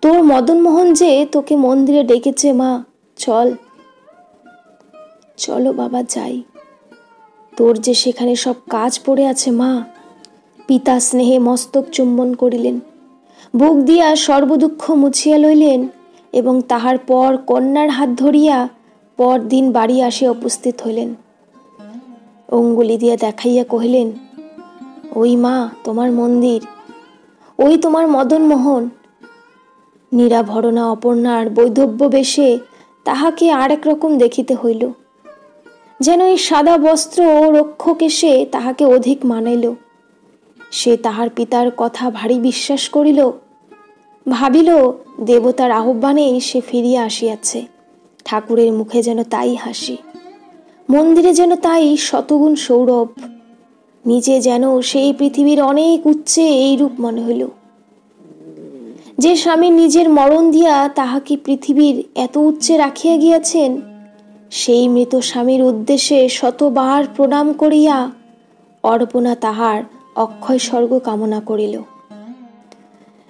তোর মদনমোহন যে তোকে মন্দিরে ডেকেছে মা, চল। চলো বাবা, যাই। তোর যে সেখানে সব কাজ পড়ে আছে মা। পিতা স্নেহে মস্তক চুম্বন করিলেন, বুক দিয়া সর্বদুঃখ মুছিয়া লইলেন এবং তাহার পর কন্যার হাত ধরিয়া পরদিন বাড়ি আসিয়া উপস্থিত হইলেন। অঙ্গুলি দিয়া দেখাইয়া কহিলেন, ওই মা তোমার মন্দির, ওই তোমার মদনমোহন। নিরাভরণা অপর্ণার বৈধব্য বেশে তাহাকে আরেক রকম দেখিতে হইল, যেন এই সাদা বস্ত্র ও রক্ষকেশে তাহাকে অধিক মানাইল। সে তাহার পিতার কথা ভারী বিশ্বাস করিল, ভাবিল দেবতার আহ্বানেই সে ফিরিয়া আসিয়াছে। ঠাকুরের মুখে যেন তাই হাসি, মন্দিরে যেন তাই শতগুণ সৌরভ, নিজে যেন সেই পৃথিবীর অনেক উচ্চে এইরূপ মনে হইল। যে স্বামী নিজের মরণ দিয়া তাহাকে পৃথিবীর এত উচ্চে রাখিয়া গিয়াছেন, সেই মৃত স্বামীর উদ্দেশ্যে শতবার প্রণাম করিয়া অর্পণা তাহার অক্ষয় স্বর্গ কামনা করিল।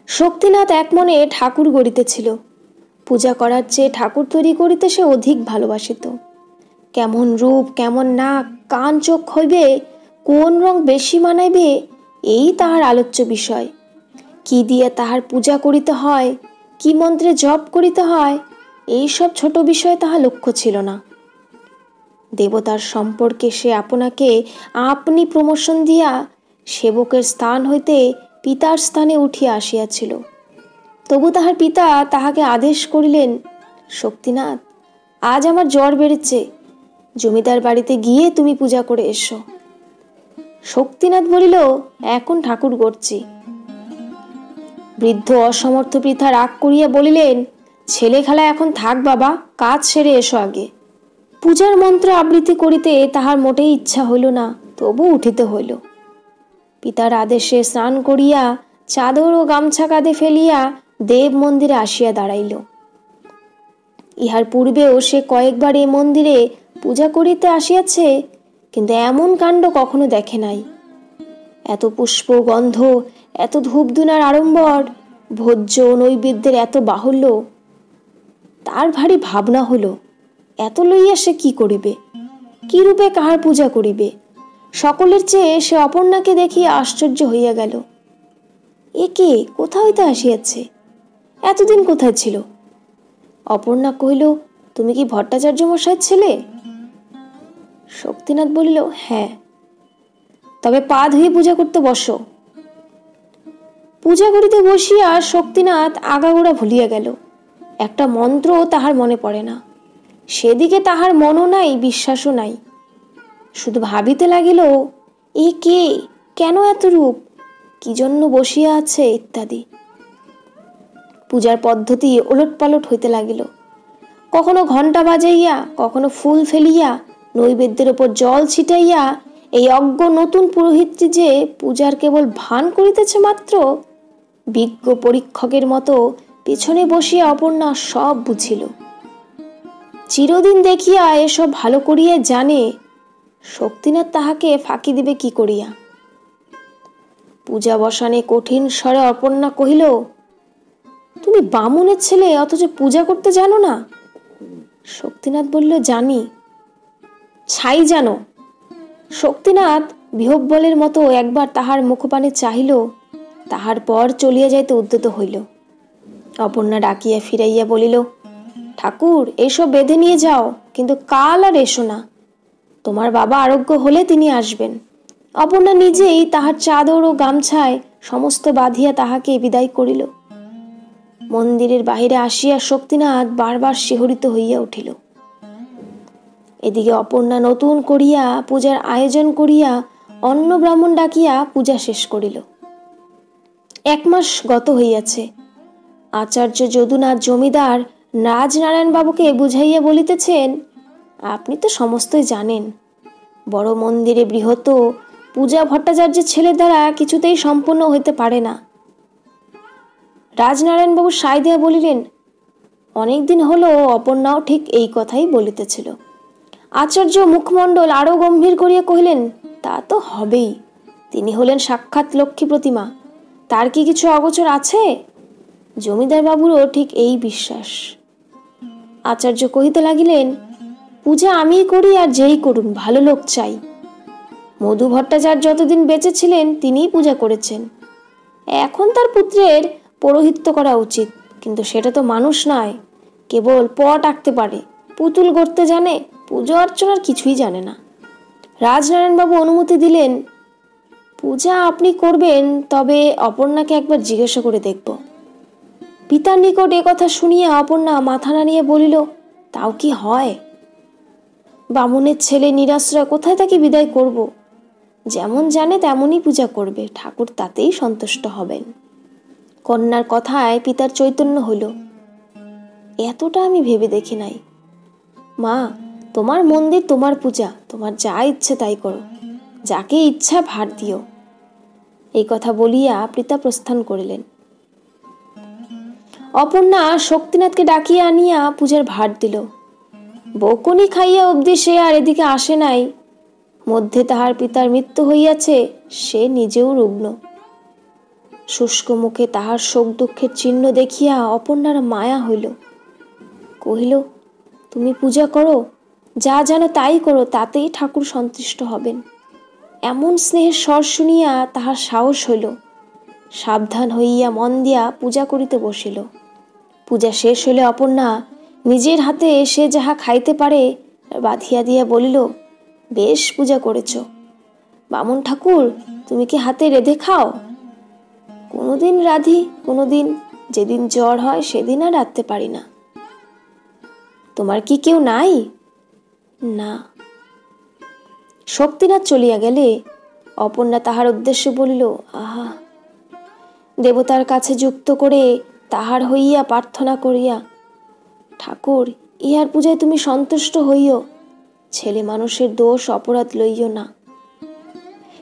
শক্তিনাথ এক মনে ঠাকুর গড়িতেছিল। পূজা করার চেয়ে ঠাকুর তৈরি করিতে সে অধিক ভালোবাসিত। কেমন রূপ, কেমন নাক, কান, চোখ হইবে, কোন রং বেশি মানাইবে, এই তাহার আলোচ্য বিষয়। কি দিয়ে তাহার পূজা করিতে হয়, কি মন্ত্রে জপ করিতে হয়, এই সব ছোট বিষয় তাহার লক্ষ্য ছিল না। দেবতার সম্পর্কে সে আপনাকে আপনি প্রমোশন দিয়া সেবকের স্থান হইতে পিতার স্থানে উঠিয়া আসিয়াছিল। তবু তাহার পিতা তাহাকে আদেশ করিলেন, শক্তিনাথ, আজ আমার জ্বর বেড়েছে, জমিদার বাড়িতে গিয়ে তুমি পূজা করে এসো। শক্তিনাথ বলিল, এখন ঠাকুর গড়ছি। বৃদ্ধ অসমর্থ পিতা রাগ করিয়া বলিলেন, ছেলে খেলা এখন থাক বাবা, কাজ সেরে এসো আগে। পূজার মন্ত্র আবৃত্তি করিতে তাহার মোটেই ইচ্ছা হইল না, তবু উঠিতে হইল। পিতার আদেশে স্নান করিয়া চাদর ও গামছা কাঁধে ফেলিয়া দেব মন্দিরে আসিয়া দাঁড়াইল। ইহার পূর্বেও সে কয়েকবার এ মন্দিরে পূজা করিতে আসিয়াছে, কিন্তু এমন কাণ্ড কখনো দেখে নাই। এত পুষ্প গন্ধ, এত ধূপধুনার আড়ম্বর, ভোজ্য নৈবেদ্যের এত বাহুল্য। তার ভারী ভাবনা হলো, এত লইয়া সে কি করিবে, কি রূপে কাহার পূজা করিবে। সকলের চেয়ে সে অপর্ণাকে দেখিয়া আশ্চর্য হইয়া গেল। এ কে, কোথা হইতে আসিয়াছে, এতদিন কোথায় ছিল? অপর্ণা কহিল, তুমি কি ভট্টাচার্য মশাইয়ের ছেলে? শক্তিনাথ বলিল, হ্যাঁ। তবে পা ধুয়ে পূজা করতে বসো। পূজা করিতে বসিয়া শক্তিনাথ আগাগোড়া ভুলিয়া গেল। একটা মন্ত্র তাহার মনে পড়ে না। সেদিকে তাহার মনও নাই, বিশ্বাসও নাই। শুধু ভাবিতে লাগিল, এ কে, কেন এত রূপ, কি জন্য বসিয়া আছে ইত্যাদি। পূজার পদ্ধতি ওলটপালট হইতে লাগিল। কখনো ঘণ্টা বাজাইয়া, কখনো ফুল ফেলিয়া, নৈবেদ্যের ওপর জল ছিটাইয়া এই অজ্ঞ নতুন পুরোহিতটি যে পূজার কেবল ভান করিতেছে মাত্র, বিজ্ঞ পরীক্ষকের মতো পেছনে বসিয়া অপর্ণা সব বুঝিল। চিরদিন দেখিয়া এসব ভালো করিয়া জানে, শক্তিনাথ তাহাকে ফাঁকি দিবে কি করিয়া। পূজা বসানে কঠিন স্বরে অপর্ণা কহিল, তুমি বামুনের ছেলে, অথচ পূজা করতে জানো না? শক্তিনাথ বলল, জানি। ছাই জানো। শক্তিনাথ বিহব্বলের মতো একবার তাহার মুখপানে চাহিল, তাহার পর চলিয়া যাইতে উদ্যত হইল। অপর্ণা ডাকিয়া ফিরাইয়া বলিল, ঠাকুর, এসব বেঁধে নিয়ে যাও, কিন্তু কাল আর এসো না। তোমার বাবা আরোগ্য হলে তিনি আসবেন। অপর্ণা নিজেই তাহার চাদর ও গামছায় সমস্ত বাঁধিয়া তাহাকে বিদায় করিল। মন্দিরের বাহিরে আসিয়া শক্তিনাথ বারবার শিহরিত হইয়া উঠিল। এদিকে অপর্ণা নতুন করিয়া পূজার আয়োজন করিয়া অন্ন ব্রাহ্মণ ডাকিয়া পূজা শেষ করিল। 1 মাস গত হইয়াছে। আচার্য যদুনাথ জমিদার রাজনারায়ণ বাবুকে বুঝাইয়া বলিতেছেন, আপনি তো সমস্তই জানেন, বড় মন্দিরে বৃহৎ পূজা ভট্টাচার্যের ছেলের দ্বারা কিছুতেই সম্পূর্ণ হইতে পারে না। রাজনারায়ণ বাবু সায় দিয়া বলিলেন, অনেকদিন হলো অপর্ণাও ঠিক এই কথাই বলিতেছিল। আচার্য মুখমণ্ডল আরো গম্ভীর করিয়া কহিলেন, তা তো হবেই, তিনি হলেন সাক্ষাৎ লক্ষ্মী প্রতিমা, তার কি কিছু অগোচর আছে? জমিদার বাবুরও ঠিক এই বিশ্বাস। আচার্য কহিতে লাগিলেন, পূজা আমিই করি আর যেই করুন, ভালো লোক চাই। মধু ভট্টাচার্য যতদিন বেঁচে ছিলেন তিনিই পূজা করেছেন, এখন তার পুত্রের পৌরোহিত্য করা উচিত, কিন্তু সেটা তো মানুষ নয়, কেবল পট আঁকতে পারে, পুতুল গড়তে জানে, পুজো অর্চনার কিছুই জানে না। রাজনারায়ণবাবু অনুমতি দিলেন, পূজা আপনি করবেন, তবে অপর্ণাকে একবার জিজ্ঞাসা করে দেখব। পিতার নিকট এ কথা শুনিয়া অপর্ণা মাথা নাড়িয়ে বলিল, তাও কি হয়? বামুনের ছেলে নিরাশ্রয়, কোথায় তাকে বিদায় করব? যেমন জানে তেমনই পূজা করবে, ঠাকুর তাতেই সন্তুষ্ট হবেন। কন্যার কথায় পিতার চৈতন্য হইল, এতটা আমি ভেবে দেখি নাই। মা, তোমার মন্দির, তোমার পূজা, তোমার যা ইচ্ছে তাই করো, যাকে ইচ্ছা ভার দিও। এই কথা বলিয়া পিতা প্রস্থান করিলেন। অপর্ণা শক্তিনাথকে ডাকিয়া আনিয়া পূজার ভার দিল। বকুনি খাইয়া অবধি সে আর এদিকে আসে নাই। মধ্যে তাহার পিতার মৃত্যু হইয়াছে, সে নিজেও রুগ্ন। শুষ্ক মুখে তাহার শোক দুঃখের চিহ্ন দেখিয়া অপর্ণার মায়া হইল। কহিল, তুমি পূজা করো, যা জানো তাই করো, তাতেই ঠাকুর সন্তুষ্ট হবেন। এমন স্নেহের স্বর শুনিয়া তাহার সাহস হইল। সাবধান হইয়া মন দিয়া পূজা করিতে বসিল। পূজা শেষ হইলে অপর্ণা নিজের হাতে সে যাহা খাইতে পারে বাঁধিয়া দিয়া বলিল, বেশ পূজা করেছ। বামুন ঠাকুর, তুমি কি হাতে রেঁধে খাও? কোনোদিন রাঁধি, কোনোদিন যেদিন জ্বর হয় সেদিন আর রাঁধতে পারি না। তোমার কি কেউ নাই? না। শক্তিনাথ চলিয়া গেলে অপর্ণা তাহার উদ্দেশ্যে বলিল, আহা, দেবতার কাছে যুক্ত করে তাহার হইয়া প্রার্থনা করিয়া, ঠাকুর, ইহার পূজায় তুমি সন্তুষ্ট হইও, ছেলে মানুষের দোষ অপরাধ লইও না।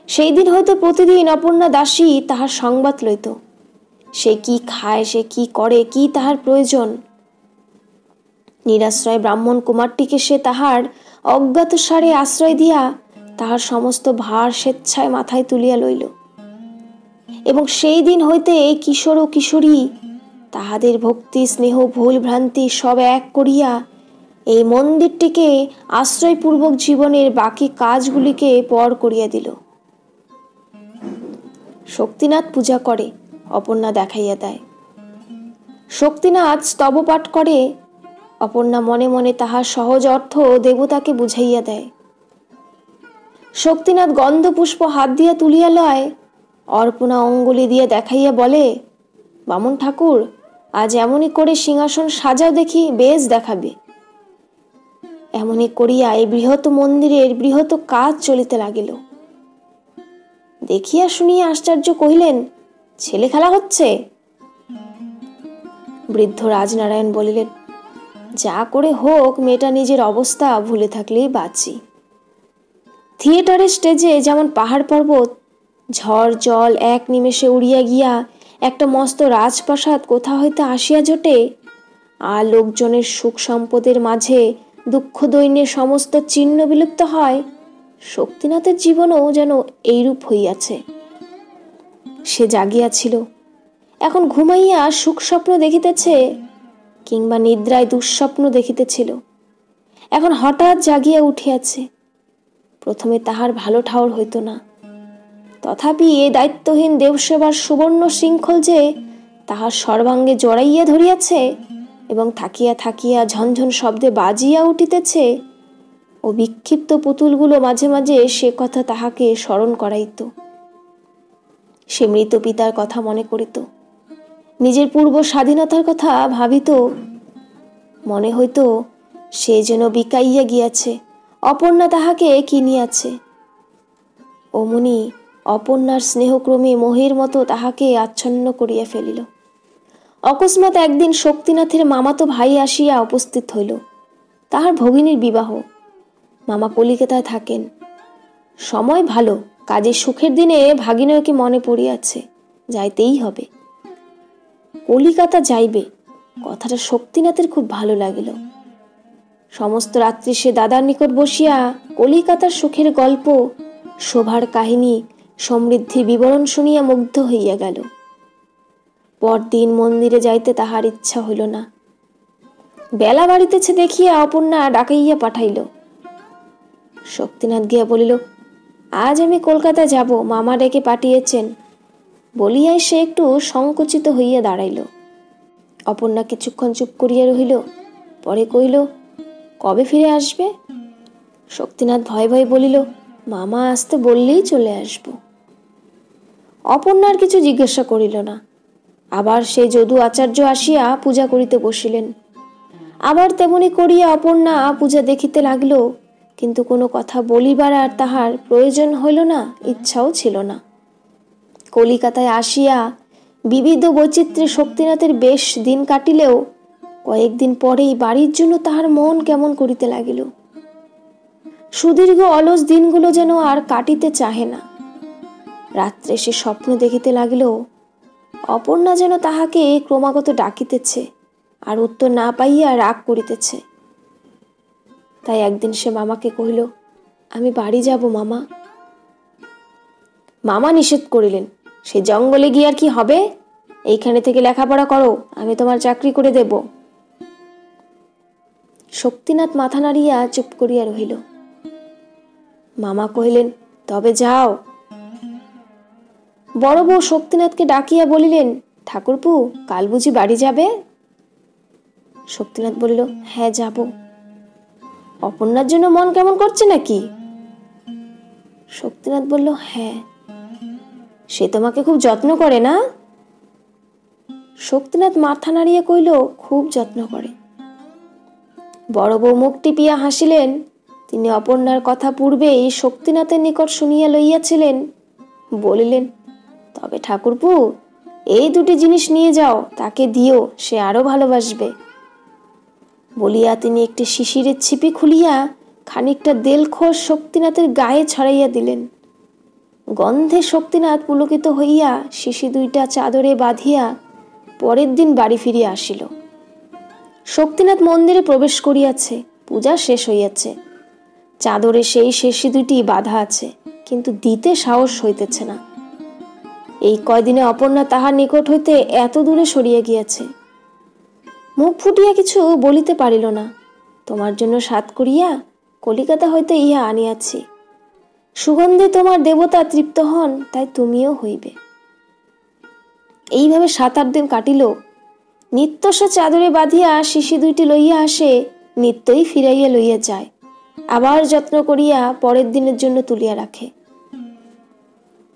সেই দিন হয়তো প্রতিদিন অপর্ণা দাসী তাহার সংবাদ লইত। সে কি খায়, সে কি করে, কি তাহার প্রয়োজন। নিরাশ্রয় ব্রাহ্মণ কুমারটিকে সে তাহার অজ্ঞাত সারে আশ্রয় দিয়া তাহার সমস্ত ভার স্বেচ্ছায় মাথায় তুলিয়া লইল। এবং সেই দিন হইতে এই কিশোর ও কিশোরী তাহাদের ভক্তি, স্নেহ, ভুল ভ্রান্তি সব এক করিয়া এই মন্দিরটিকে আশ্রয়পূর্বক জীবনের বাকি কাজগুলিকে পর করিয়া দিল। শক্তিনাথ পূজা করে, অপর্ণা দেখাইয়া দেয়। শক্তিনাথ স্তব পাঠ করে, অপর্ণা মনে মনে তাহার সহজ অর্থ দেবতাকে বুঝাইয়া দেয়। শক্তিনাথ গন্ধ পুষ্প হাত দিয়া তুলিয়া লয়, অর্পণা অঙ্গুলি দিয়ে দেখাইয়া বলে, বামুন ঠাকুর, আজ এমনই করে সিংহাসন সাজাও দেখি, বেশ দেখাবে। এমনই করিয়া এই বৃহৎ মন্দিরের বৃহৎ কাজ চলিতে লাগিল। দেখিয়া শুনিয়া আশ্চর্য কহিলেন, ছেলে খেলা হচ্ছে? বৃদ্ধ রাজনারায়ণ বলিলেন, যা করে হোক, মেয়েটা নিজের অবস্থা ভুলে থাকলেই বাঁচি। থিয়েটারের স্টেজে যেমন পাহাড় পর্বত ঝড় জল এক নিমেষে উড়িয়া গিয়া একটা মস্ত রাজপ্রাসাদ কোথা হইতে আসিয়া জোটে, আর লোকজনের সুখ সম্পদের মাঝে দুঃখ দৈন্যের সমস্ত চিহ্ন বিলুপ্ত হয়, শক্তিনাথের জীবনও যেন এইরূপ হইয়াছে। সে জাগিয়াছিল, এখন ঘুমাইয়া সুখ স্বপ্ন দেখিতেছে, কিংবা নিদ্রায় দুঃস্বপ্ন দেখিতেছিল, এখন হঠাৎ জাগিয়া উঠিয়াছে। প্রথমে তাহার ভালো ঠাউর হইত না, তথাপি এ দায়িত্বহীন দেবসেবার সুবর্ণ শৃঙ্খল যে তাহার সর্বাঙ্গে জড়াইয়া ধরিয়াছে, এবং থাকিয়া থাকিয়া ঝনঝন শব্দে বাজিয়া উঠিতেছে, ও বিক্ষিপ্ত পুতুলগুলো মাঝে মাঝে সে কথা তাহাকে স্মরণ করাইত। সে মৃত পিতার কথা মনে করিত, নিজের পূর্ব স্বাধীনতার কথা ভাবিত। মনে হইত সে যেন বিকাইয়া গিয়াছে, অপর্ণা তাহাকে কিনিয়াছে। অমনি অপর্ণার স্নেহক্রমে মোহের মতো তাহাকে আচ্ছন্ন করিয়া ফেলিল। অকস্মাৎ একদিন শক্তিনাথের মামাতো ভাই আসিয়া উপস্থিত হইল। তাহার ভগিনীর বিবাহ। মামা কলিকাতায় থাকেন। সময় ভালো, কাজের সুখের দিনে ভাগিনকে মনে পড়িয়াছে, যাইতেই হবে। কলিকাতা যাইবে, কথাটা শক্তিনাথের খুব ভালো লাগিল। সমস্ত রাত্রি সে দাদার নিকট বসিয়া কলিকাতার সুখের গল্প, শোভার কাহিনী, সমৃদ্ধির বিবরণ শুনিয়া মুগ্ধ হইয়া গেল। পরদিন মন্দিরে যাইতে তাহার ইচ্ছা হইল না। বেলা বাড়িতেছে দেখিয়া অপর্ণা ডাকাইয়া পাঠাইল। শক্তিনাথ গিয়া বলিল, আজ আমি কলকাতা যাব, মামা ডেকে পাঠিয়েছেন। বলিয়াই সে একটু সংকুচিত হইয়া দাঁড়াইল। অপর্ণা কিছুক্ষণ চুপ করিয়া রহিল, পরে কহিল, কবে ফিরে আসবে? শক্তিনাথ ভয়ে ভয়ে বলিল, মামা আসতে বললেই চলে আসব। অপর্ণার কিছু জিজ্ঞাসা করিল না। আবার সেই যদু আচার্য আসিয়া পূজা করিতে বসিলেন। আবার তেমনি করিয়া অপর্ণা পূজা দেখিতে লাগিল, কিন্তু কোনো কথা বলিবার আর তাহার প্রয়োজন হইল না, ইচ্ছাও ছিল না। কলিকাতায় আসিয়া বিবিধ বৈচিত্র্যে শক্তিনাথের বেশ দিন কাটিলেও কয়েকদিন পরেই বাড়ির জন্য তাহার মন কেমন করিতে লাগিল। সুদীর্ঘ অলস দিনগুলো যেন আর কাটিতে চাহে না। রাত্রে সে স্বপ্ন দেখিতে লাগিল, অপর্ণা যেন তাহাকে ক্রমাগত ডাকিতেছে, আর উত্তর না পাইয়া রাগ করিতেছে। তাই একদিন সে মামাকে কহিল, আমি বাড়ি যাব মামা। মামা নিষেধ করিলেন, সে জঙ্গলে গিয়ে আর কি হবে? এইখানে থেকে লেখাপড়া করো, আমি তোমার চাকরি করে দেব। শক্তিনাথ মাথা নাড়িয়া চুপ করিয়া রহিল। মামা কহিলেন, তবে যাও। বড় বউ শক্তিনাথকে ডাকিয়া বলিলেন, ঠাকুরপু, কাল বুঝি বাড়ি যাবে? শক্তিনাথ বলিল, হ্যাঁ যাব। অপর্ণার জন্য মন কেমন করছে নাকি? শক্তিনাথ বলল, হ্যাঁ। সে তোমাকে খুব যত্ন করে না? শক্তিনাথ মাথা নাড়িয়া কহিল, খুব যত্ন করে। বড় বউ মুখ টিপিয়া হাসিলেন। তিনি অপর্ণার কথা পূর্বেই শক্তিনাথের নিকট শুনিয়া লইয়াছিলেন। বলিলেন, তবে ঠাকুরপু, এই দুটি জিনিস নিয়ে যাও, তাকে দিও, সে আরো ভালোবাসবে। বলিয়া তিনি একটি শিশিরের ছিপি খুলিয়া খানিকটা দেলখোস শক্তিনাথের গায়ে ছড়াইয়া দিলেন। গন্ধে শক্তিনাথ পুলকিত হইয়া শিশি দুইটা চাদরে বাঁধিয়া পরের দিন বাড়ি ফিরিয়া আসিল। শক্তিনাথ মন্দিরে প্রবেশ করিয়াছে, পূজা শেষ হইয়াছে। চাদরে সেই শিশি দুইটি বাঁধা আছে, কিন্তু দিতে সাহস হইতেছে না। এই কয়দিনে অপর্ণা তাহার নিকট হইতে এত দূরে সরিয়া গিয়াছে। মুখ ফুটিয়া কিছু বলিতে পারিল না। তোমার জন্য সাত করিয়া কলিকাতা হইতে ইহা আনিয়াছি। সুগন্ধে তোমার দেবতা তৃপ্ত হন, তাই তুমিও হইবে। এইভাবে 7-8 দিন কাটিল। নিত্য সে চাদরে বাঁধিয়া শিশি দুইটি লইয়া আসে, নিত্যই ফিরাইয়া লইয়া যায়, আবার যত্ন করিয়া পরের দিনের জন্য তুলিয়া রাখে।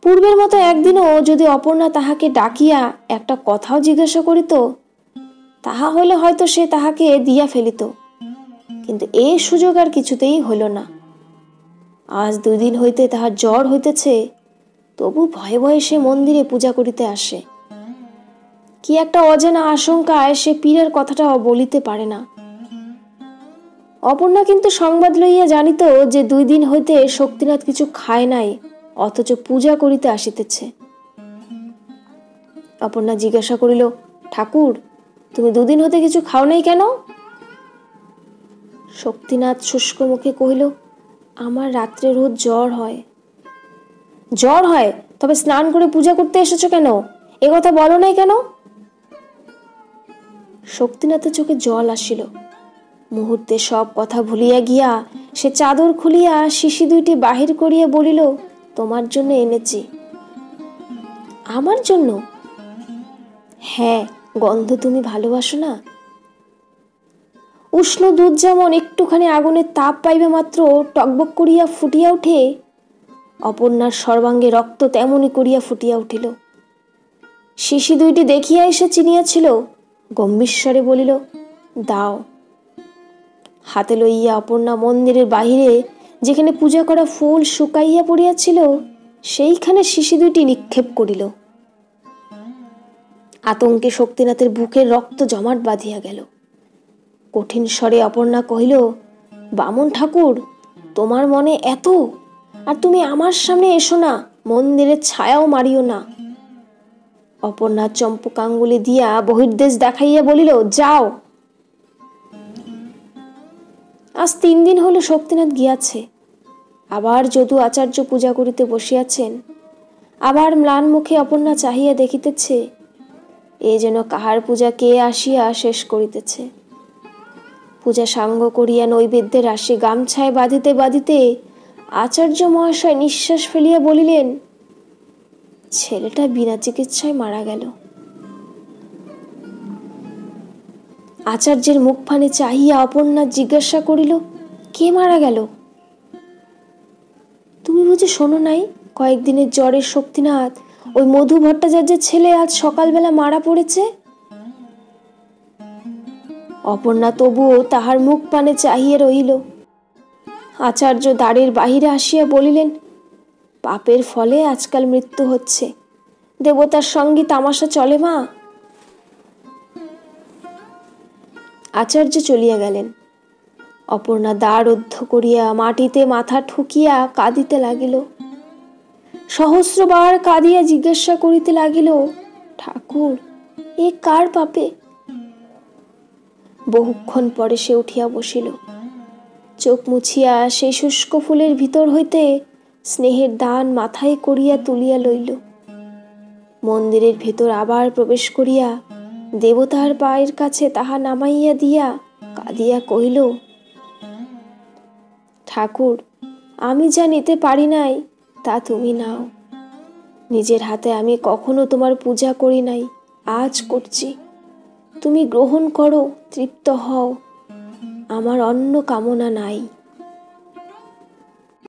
পূর্বের মতো একদিনও যদি অপর্ণা তাহাকে ডাকিয়া একটা কথাও জিজ্ঞাসা করিত, তাহা হইলে হয়তো সে তাহাকে দিয়া ফেলিত, কিন্তু এ সুযোগ আর কিছুতেই হইল না। আজ 2 দিন হইতে তাহার জ্বর হইতেছে, তবু ভয়ে ভয়ে সে মন্দিরে পূজা করিতে আসে। কি একটা অজানা আশঙ্কায় সে পীরের কথাটা বলিতে পারে না। অপর্ণা কিন্তু সংবাদ লইয়া জানিত যে 2 দিন হইতে শক্তিনাথ কিছু খায় নাই, অথচ পূজা করিতে আসিতেছে। অপর্ণা জিজ্ঞাসা করিল, ঠাকুর, তুমি 2 দিন হতে কিছু খাও নাই কেন? শক্তিনাথ শুষ্ক মুখে কহিল, আমার রাত্রে রোজ জ্বর হয়। জ্বর হয়? তবে স্নান করে পূজা করতে এসেছো কেন? এ কথা বলো নাই কেন? শক্তিনাথের চোখে জল আসিল। মুহূর্তে সব কথা ভুলিয়া গিয়া সে চাদর খুলিয়া শিশি দুইটি বাহির করিয়া বলিল, তোমার জন্য এনেছি। আমার জন্য? হ্যাঁ, গন্ধ তুমি ভালোবাসো না? উষ্ণ দুধ যেমন একটুখানি আগুনের তাপ পাইবে মাত্র টকবক করিয়া ফুটিয়া উঠে, অপর্ণার সর্বাঙ্গে রক্ত তেমনি করিয়া ফুটিয়া উঠিল। শিশি দুইটি দেখিয়া এসে চিনিয়াছিল, গম্ভীরস্বরে বলিল, দাও। হাতে লইয়া অপর্ণা মন্দিরের বাহিরে যেখানে পূজা করা ফুল শুকাইয়া পড়িয়াছিল সেইখানে শিশি দুইটি নিক্ষেপ করিল। আতঙ্কে শক্তিনাথের বুকের রক্ত জমাট বাঁধিয়া গেল। কঠিন স্বরে অপর্ণা কহিল, বামুন ঠাকুর, তোমার মনে এত, আর তুমি আমার সামনে এসো না, মন্দিরের ছায়াও মারিও না। অপর্ণা চম্পকাঙ্গুলি দিয়া বহির্দেশ দেখাইয়া বলিল, যাও। আজ 3 দিন হলো শক্তিনাথ গিয়াছে। আবার যদু আচার্য পূজা করিতে বসিয়াছেন। আবার ম্লান মুখে অপর্ণা চাহিয়া দেখিতেছে, এ যেন কাহার পূজা কে আসিয়া শেষ করিতেছে। পূজা সাঙ্গ করিয়া নৈবেদ্যের রাশি গামছায় বাঁধিতে বাঁধিতে আচার্য মহাশয় নিঃশ্বাস ফেলিয়া বলিলেন, ছেলেটা বিনা চিকিৎসায় মারা গেল। আচার্যের মুখপানে চাহিয়া অপর্ণা জিজ্ঞাসা করিল, কে মারা গেল? তুমি বুঝি শোনো নাই, কয়েকদিনের জ্বরের শক্তিনাথ ওই মধু ভট্টাচার্যের ছেলে আজ সকালবেলা মারা পড়েছে। অপর্ণা তবুও তাহার মুখ পানে চাহিয়া রহিল। আচার্য দ্বারের বাহিরে আসিয়া বলিলেন, পাপের ফলে আজকাল মৃত্যু হচ্ছে, দেবতার সঙ্গে তামাশা চলে মা। আচার্য চলিয়া গেলেন। অপর্ণা দ্বার রুদ্ধ করিয়া মাটিতে মাথা ঠুকিয়া কাঁদিতে লাগিল। সহস্রবার কাঁদিয়া জিজ্ঞাসা করিতে লাগিল, ঠাকুর, এ কার পাপে? বহুক্ষণ পরে সে উঠিয়া বসিল। চোখ মুছিয়া সেই শুষ্ক ফুলের ভিতর হইতে স্নেহের দান মাথায় করিয়া তুলিয়া লইল। মন্দিরের ভেতর আবার প্রবেশ করিয়া দেবতার পায়ের কাছে তাহা নামাইয়া দিয়া কাঁদিয়া কহিল, ঠাকুর, আমি যা নিতে পারি নাই তা তুমি নাও। নিজের হাতে আমি কখনো তোমার পূজা করি নাই, আজ করছি। তুমি গ্রহণ করো, তৃপ্ত হও, আমার অন্য কামনা নাই।